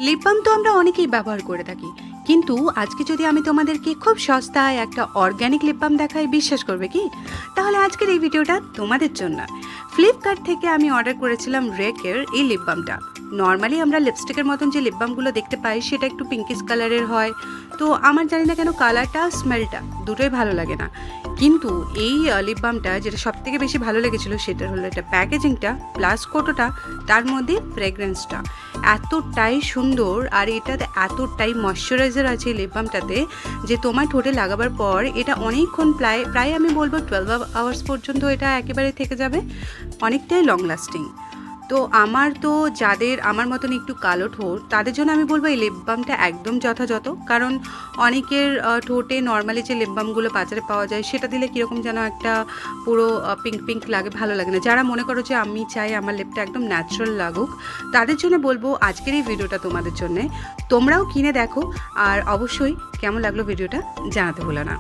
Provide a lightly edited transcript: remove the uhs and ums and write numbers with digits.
Lip balm তো আমরা অনেকেই ব্যবহার করে থাকি, কিন্তু আজকে যদি আমি তোমাদেরকে খুব সস্তায় একটা অর্গ্যানিক লিপ বাম দেখাই, বিশ্বাস করবে কি? তাহলে আজকের এই ভিডিওটা তোমাদের জন্য। ফ্লিপকার্ট থেকে আমি অর্ডার করেছিলাম রেকের এই লিপ বামটা। নর্মালি আমরা লিপস্টিকের মতন যে লিপ বামগুলো দেখতে পাই সেটা একটু পিঙ্কিশ কালারের হয়, তো আমার জানি না কেন কালারটা স্মেলটা দুটোই ভালো লাগে না। কিন্তু এই লিপ বামটা যেটা সবথেকে বেশি ভালো লেগেছিলো সেটা হলো এটা প্যাকেজিংটা প্লাস কোটোটা, তার মধ্যে ফ্রেগরেন্সটা এতটাই সুন্দর আর এটাতে এতটাই ময়শ্চারাইজার আছে এই লিপ বামটাতে যে তোমার ঠোঁটে লাগাবার পর এটা অনেকক্ষণ প্রায় আমি বলবো 12 আওয়ার্স পর্যন্ত এটা একেবারে থেকে যাবে, অনেকটাই লং লাস্টিং। তো যাদের আমার মতন একটু কালো ঠোঁট তাদের জন্য আমি বলবো এই লিপ বামটা একদম যথাযথ। কারণ অনেকের ঠোঁটে নর্মালি যে লিপ বামগুলো বাজারে পাওয়া যায় সেটা দিলে কীরকম যেন একটা পুরো পিঙ্ক পিঙ্ক লাগে, ভালো লাগে না। যারা মনে করো যে আমি চাই আমার লিপটা একদম ন্যাচারাল লাগুক, তাদের জন্য বলবো আজকের এই ভিডিওটা তোমাদের জন্যে। তোমরাও কিনে দেখো আর অবশ্যই কেমন লাগলো ভিডিওটা জানাতে ভুলো না।